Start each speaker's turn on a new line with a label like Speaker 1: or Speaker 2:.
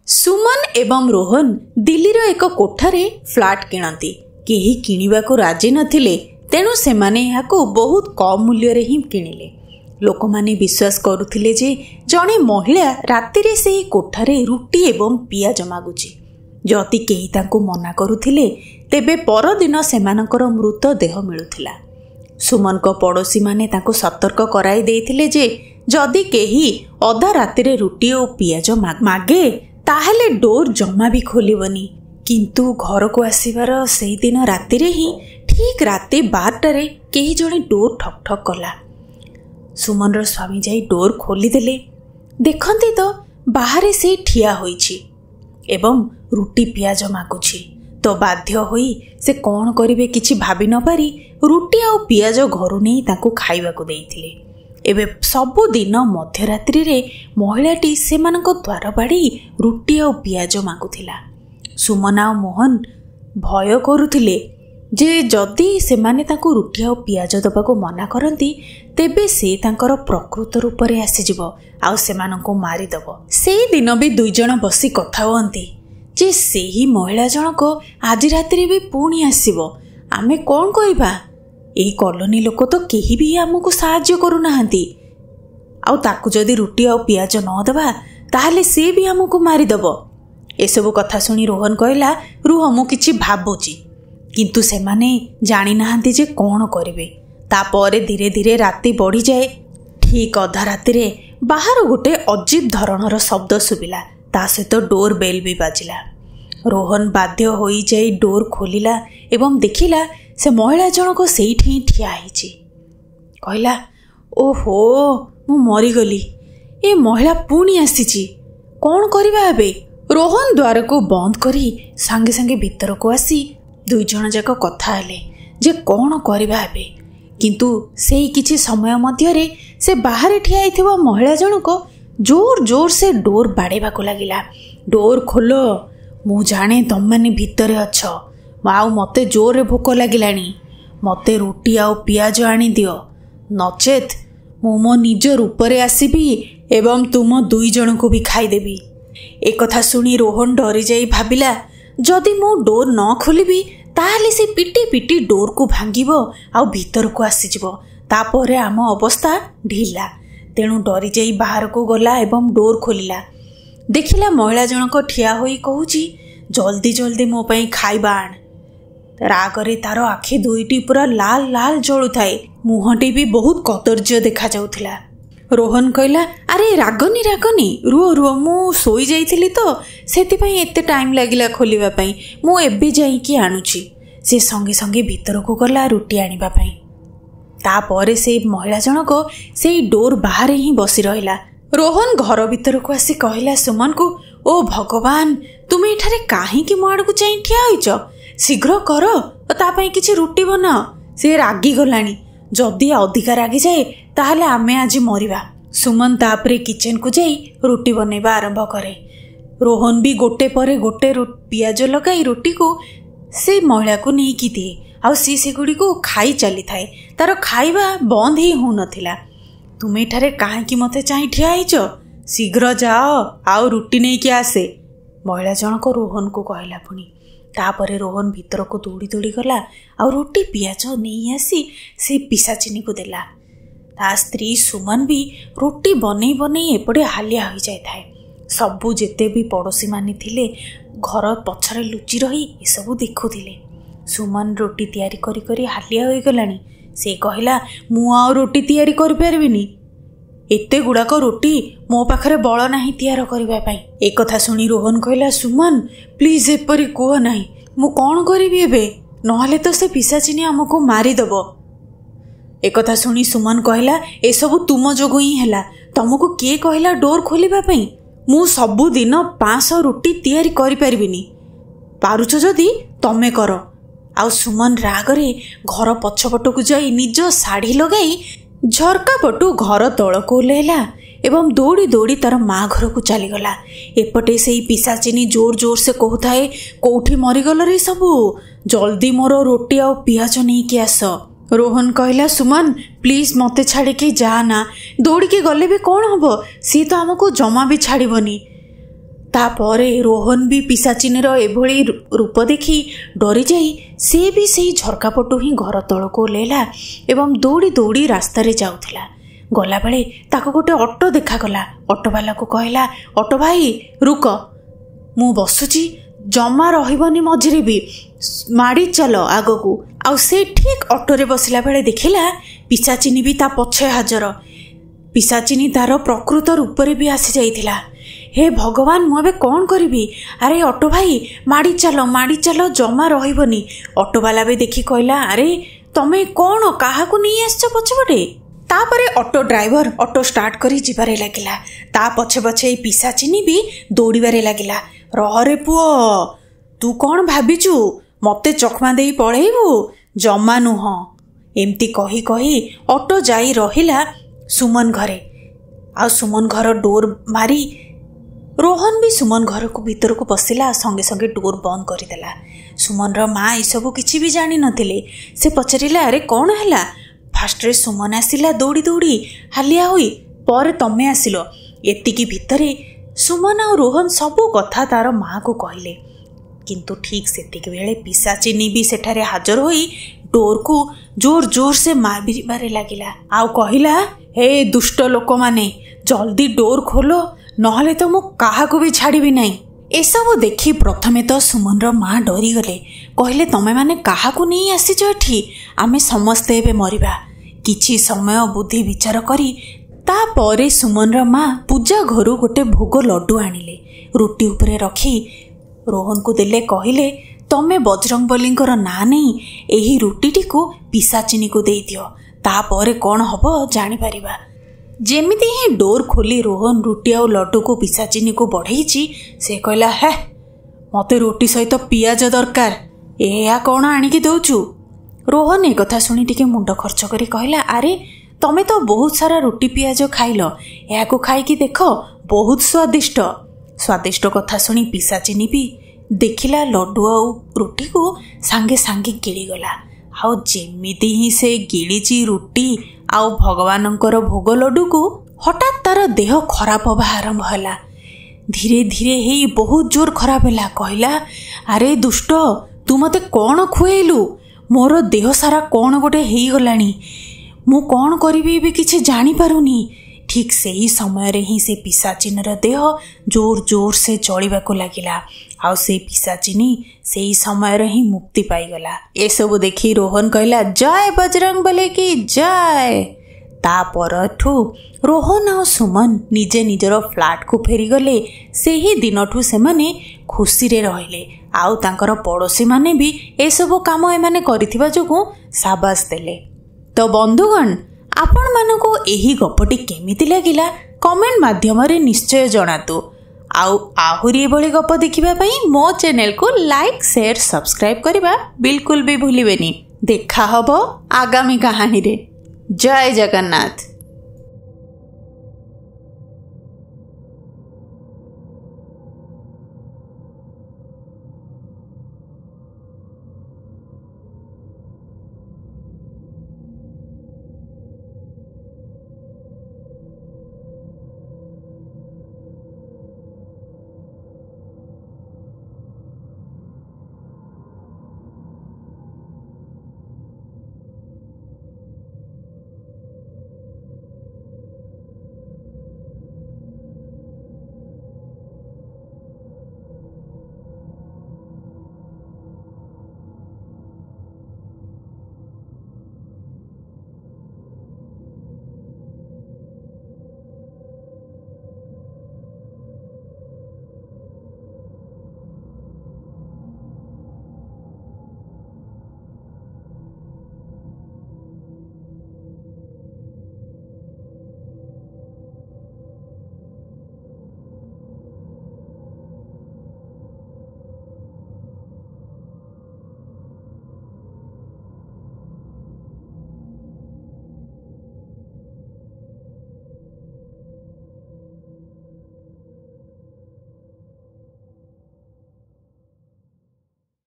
Speaker 1: सुमन एवं रोहन दिल्लीर एक कोठारे फ्लैट किणती। केही किणिबाकू राजी नथिले, तेणु सेमाने याकू बहुत कम मूल्य रे ही किणिले। लोकमाने विश्वास करुथिले जे जणे महिला रातिरे सेही कोठारे रुटी एवं पियाज मागुची। जदि केही तांकू मना करुथिले, तेबे परदिन सेमानकर मृत देह मिलुथिला। सुमन को पड़ोशी माने तांकू सतर्क कराई देइथिले जे जदि केही अधा रातिरे रुटी और पियाज मागे ताहेले डोर जमा भी खोलिबनी। किंतु घर को आसीबार से दिन राति रे ही ठीक राति 12टारे केही जणे डोर ठक ठक कला। सुमन स्वामी जाई डोर खोलीदेले। देखंती तो बाहर से ठिया होईछि एवं रुटी पियाज मागुछि। तो बाध्य होई से कौन करिवे किछि भाबी न पारी रुटी आ पियाज घरु नहीं ताकू खाइबाकू देइथिले। एबे सबु दिन मध्यरात्रि रे महिलाटी सेमानक द्वार बाड़ी रुटी आ पियाज मागुथिला। सुमन आ मोहन भय करुथिले जे जदि सेमाने ताकू रुटी आ पियाज दबाकू मना करंती, तेबे से तांकर प्रकृत रूप रे आसीजिवो आ सेमानकू मारिदबो। सेही दिन भी दुई जण बसी कथा होंती जे सेही महिला जनक आज रात्रि भी पुणी आसीबो। आमे कोन करिबा? एही कॉलोनी लोक तो केही भी हमको साहाय्य करू नाहंती। आउ ताकू जदि रुटी आ पियाज न दबा ताहले से भी हमको मारिदबो। एसबु कथा सुनी रोहन कहला, रुह मु किछि भाबुची। किंतु सेमाने जानी नाहंती जे कोन करिवे। तापरे धीरे धीरे राति बढ़ी जाए। ठीक अधा राति रे बाहर गोटे अजीब धरणर शब्द सुबिला। ता सहित डोर बेल भी बाजिला। रोहन बाध्य होई जाई डोर खोलिला एवं देखिला से महिला जनक सेठी ठिया होईछि। कहला, ओहो मु मरीगली, ए महिला पुणी आसीछि, कौन करिबा एबे? रोहन द्वार को बंद करी संगे संगे भीतर को आसी दुई जण जाक कथा हेले जे कौन करिबा एबे। किंतु सेही किछि समय मध्यरे से बाहर ठिया होइथिबा महिला जनक जोर जोर से डोर बाड़ेबाकू लागिला। डोर खोलो, मु जाने तम माने भितरे अछ। आउ मते जोरे भोक लागिलानी, मते रुटी आउ पियाज आनी दियो, नचेत मु मो निज रूपरे आसीबी एवं तुम दुई जण को भी खाईदेबी। एक कथा सुनी रोहन डरी जाई भाबिला जदि मु डोर न खोलिबी ताहले से पिटी पिटी डोर को भांगिबो आउ भीतर को आसीजिबो। तापरे आम अवस्था ढिला। तेणु डरी जाई बाहर को गला एवं डोर खोलिला। देखिला महिला जनक ठिया होई कहूची, जल्दी जल्दी मो पई खाइबा आण। रागरे तार आखि दुईटी पूरा लाल लाल जळु थाए। मुहटी भी बहुत कदर्य देखा जाउथिला। रोहन कहला, अरे रागनी रागनी, रुओ रुओ, मु सोई जाइथिली तो सेति पई एते टाइम लागिला खोलिबा पई। मु एबे जाई कि आनुची। से संगे संगे भीतर को गला रुटी आनिबा पई। तापरे से महिला जनक से डोर बाहर ही बसी रहिला। रोहन घर भीतर को आसी कहला सुमन को, ओ भगवान, तुमे एठारे काहे कि मो आडकू चाहि ठिया होइछ? शीघ्र कर, तापाई किछि रुटी बनाओ। से रागी गलानी, जदि अधिका रागी जाए ताहले आमे आज मरिबा। सुमन तापरे किचन को जाई रुटी बनेबा आरंभ करे। रोहन भी गोटे परे गोटे पियाज लगाई रुटी को से महिला को नहीं की दिए। आउ से गुड़ी को खाई चली थाए। तार खाइबा बंद ही हो नथिला। तुमे एठारे काहे कि मते चाहि ठिया होइछ? शीघ्र जाओ आउ रुटी नहीं कि आसे, महिला जनक रोहन को कहला। पुणी तापरे रोहन भीतर को दौड़ी दौड़ी गला और रुटी पियाज नहीं आसी से पिशाचिनी को देला। ता स्त्री सुमन भी रुटी बनै बनै एपटे हालिया हो जाए थाए। सबू जेते भी पड़ोशी माने थिले घर पछरे लुचि रही ए सब देखुथिले। सुमन रोटी तैयारी करी करी हालिया हो गलानी। से कहला, मु आ रोटी तैयारी करि परबिनी। एते गुड़ाक रोटी मो पाखरे बळ नाही तैयार करबा पई। एक कथा सुनी रोहन कहला, सुमन प्लीज एपरी कह नाही, मु कोन करिबी एबे? नहले तो से पिशाचिनी हमको मारी दबो। एक कथा सुनी सुमन कहला, ए सब तुम जोगु ही हैला। तुमको के कहला डोर खोलिबा पई? मु सबु दिन 500 रुटी तैयारी करि परबिनी। पारुछ जदी तमे करो। आउ सुमन रागरे घर पछपट को जाई निज साड़ी लगाई झरका पटू घर तल को ओह्लैला एवं दौड़ी दौड़ी तार माँ घर को चलीगला। एपटे से पिशाचिनी जोर जोर से कहूए, कौठी मरीगल रे सबू, जल्दी मोर रोटी आ पियाज नहीं कि आस। रोहन कहला, सुमन प्लीज मते छाड़ी के जा ना, दौड़ी के गले भी कौन हम, सी तो हमको जमा भी छाड़बनी। ତାପରେ ରୋହନ ବି ପିଶାଚିନୀର ଏଭଳି ରୂପ ଦେଖି ଡରିଯାଇ ସେ ବି ସେଇ ଝରକା ପଟୁ ହିଁ ଘର ତଳକୁ ଓହ୍ଲାଇଲା ଏବଂ ଦୌଡ଼ି ଦୌଡ଼ି ରାସ୍ତାରେ ଯାଉଥିଲା। ଗଲାବେଳେ ତାକୁ ଗୋଟେ ଅଟୋ ଦେଖାଗଲା। ଅଟୋବାଲାକୁ କହିଲା, ଅଟୋ ଭାଇ ରୁକ, ମୁଁ ବସୁଛି, ଜମା ରହିବନି ମଝିରେ ବି, ମାଡ଼ି ଚାଲ ଆଗକୁ। ଆଉ ସେ ଠିକ୍ ଅଟୋରେ ବସିଲା ବେଳେ ଦେଖିଲା ପିଶାଚିନୀ ବି ତା ପଛେ ହାଜର। ପିଶାଚିନୀ ତାର ପ୍ରକୃତ ରୂପରେ ବି ଆସିଯାଇଥିଲା। ହେ ଭଗବାନ, ମୁଁ ଏବେ କ'ଣ କରିବି? ଆରେ ଅଟୋ ଭାଇ ମାଡ଼ି ଚାଲ, ଜମା ରହିବନି। ଅଟୋବାଲା ବି ଦେଖି କହିଲା, ଆରେ ତମେ କ'ଣ କାହାକୁ ନେଇ ଆସିଛ ପଛପଟେ? ତାପରେ ଅଟୋ ଡ୍ରାଇଭର ଅଟୋ ଷ୍ଟାର୍ଟ କରି ଯିବାରେ ଲାଗିଲା। ତା ପଛେ ପଛେ ଏଇ ପିଶାଚିନୀ ବି ଦୌଡ଼ିବାରେ ଲାଗିଲା। ରହରେ ପୁଅ, ତୁ କ'ଣ ଭାବିଛୁ ମୋତେ ଚକମା ଦେଇ ପଳେଇବୁ? ଜମା ନୁହଁ। ଏମିତି କହି କହି ଅଟୋ ଯାଇ ରହିଲା ସୁମନ ଘରେ। ଆଉ ସୁମନ ଘର ଡୋର ମାରି ରୋହନ ବି ସୁମନ ଘରକୁ ଭିତରକୁ ପଶିଲା। ସଙ୍ଗେ ସଙ୍ଗେ ଡୋର ବନ୍ଦ କରିଦେଲା। ସୁମନର ମା ଏସବୁ କିଛି ବି ଜାଣିନଥିଲେ। ସେ ପଚାରିଲା, ଆରେ କ'ଣ ହେଲା? ଫାଷ୍ଟରେ ସୁମନ ଆସିଲା ଦୌଡ଼ି ଦୌଡ଼ି ହାଲିଆ ହୋଇ, ପରେ ତମେ ଆସିଲ। ଏତିକି ଭିତରେ ସୁମନ ଆଉ ରୋହନ ସବୁ କଥା ତାର ମାଆକୁ କହିଲେ। କିନ୍ତୁ ଠିକ୍ ସେତିକି ବେଳେ ପିଶାଚିନୀ ବି ସେଠାରେ ହାଜର ହୋଇ ଡୋରକୁ ଜୋର ସେ ମାରିବାରେ ଲାଗିଲା। ଆଉ କହିଲା, ହେ ଦୁଷ୍ଟ ଲୋକମାନେ, ଜଲ୍ଦି ଡୋର ଖୋଲ, ନହେଲେ ତ ମୁଁ କାହାକୁ ବି ଛାଡ଼ିବି ନାହିଁ। ଏସବୁ ଦେଖି ପ୍ରଥମେ ତ ସୁମନର ମା ଡରିଗଲେ। କହିଲେ, ତମେମାନେ କାହାକୁ ନେଇ ଆସିଛ ଏଠି? ଆମେ ସମସ୍ତେ ଏବେ ମରିବା। କିଛି ସମୟ ବୁଦ୍ଧି ବିଚାର କରି ତାପରେ ସୁମନର ମା ପୂଜା ଘରୁ ଗୋଟେ ଭୋଗ ଲଡୁ ଆଣିଲେ। ରୁଟି ଉପରେ ରଖି ରୋହନକୁ ଦେଲେ। କହିଲେ, ତମେ ବଜରଙ୍ଗବଲୀଙ୍କର ନାଁ ନେଇ ଏହି ରୁଟିଟିକୁ ପିଶାଚିନୀକୁ ଦେଇଦିଅ। ତାପରେ କ'ଣ ହବ ଜାଣିପାରିବା। ଯେମିତି ହିଁ ଡୋର ଖୋଲି ରୋହନ ରୁଟି ଆଉ ଲଡୁକୁ ପିଶାଚିନୀକୁ ବଢ଼େଇଛି, ସେ କହିଲା, ହେ ମୋତେ ରୁଟି ସହିତ ପିଆଜ ଦରକାର, ଏହା କ'ଣ ଆଣିକି ଦେଉଛୁ? ରୋହନ ଏ କଥା ଶୁଣି ଟିକେ ମୁଣ୍ଡ ଖର୍ଚ୍ଚ କରି କହିଲା, ଆରେ ତମେ ତ ବହୁତ ସାରା ରୁଟି ପିଆଜ ଖାଇଲ, ଏହାକୁ ଖାଇକି ଦେଖ, ବହୁତ ସ୍ୱାଦିଷ୍ଟ। ସ୍ୱାଦିଷ୍ଟ କଥା ଶୁଣି ପିଶାଚିନୀ ବି ଦେଖିଲା ଲଡୁ ଆଉ ରୁଟିକୁ ସାଙ୍ଗେ ସାଙ୍ଗେ ଗିଳିଗଲା। ଆଉ ଯେମିତି ହିଁ ସେ ଗିଳିଛି ରୁଟି ଆଉ ଭଗବାନଙ୍କର ଭୋଗ ଲଡୁକୁ, ହଠାତ୍ ତାର ଦେହ ଖରାପ ହେବା ଆରମ୍ଭ ହେଲା। ଧୀରେ ଧୀରେ ହେଇ ବହୁତ ଜୋର ଖରାପ ହେଲା। କହିଲା, ଆରେ ଦୁଷ୍ଟ, ତୁ ମୋତେ କ'ଣ ଖୁଆଇଲୁ? ମୋର ଦେହ ସାରା କ'ଣ ଗୋଟେ ହେଇଗଲାଣି, ମୁଁ କ'ଣ କରିବି ଏବେ କିଛି ଜାଣିପାରୁନି। ଠିକ୍ ସେହି ସମୟରେ ହିଁ ସେ ପିଶାଚିନୀର ଦେହ ଜୋର ସେ ଜଳିବାକୁ ଲାଗିଲା। ଆଉ ସେ ପିଶାଚିନୀ ସେହି ସମୟରେ ହିଁ ମୁକ୍ତି ପାଇଗଲା। ଏସବୁ ଦେଖି ରୋହନ କହିଲା, ଜୟ ବଜରଙ୍ଗବଲି କି ଜୟ। ତା ପରଠୁ ରୋହନ ଆଉ ସୁମନ ନିଜେ ନିଜର ଫ୍ଲାଟକୁ ଫେରିଗଲେ। ସେହି ଦିନଠୁ ସେମାନେ ଖୁସିରେ ରହିଲେ। ଆଉ ତାଙ୍କର ପଡ଼ୋଶୀମାନେ ବି ଏସବୁ କାମ ଏମାନେ କରିଥିବା ଯୋଗୁଁ ସାବାସ ଦେଲେ। ତ ବନ୍ଧୁଗଣ, ଆପଣମାନଙ୍କୁ ଏହି ଗପଟି କେମିତି ଲାଗିଲା କମେଣ୍ଟ ମାଧ୍ୟମରେ ନିଶ୍ଚୟ ଜଣାନ୍ତୁ। ଆଉ ଆହୁରି ଏଭଳି ଗପ ଦେଖିବା ପାଇଁ ମୋ ଚ୍ୟାନେଲକୁ ଲାଇକ୍, ସେୟାର, ସବସ୍କ୍ରାଇବ୍ କରିବା ବିଲକୁଲ ବି ଭୁଲିବେନି। ଦେଖା ହବ ଆଗାମୀ କାହାଣୀରେ। ଜୟ ଜଗନ୍ନାଥ।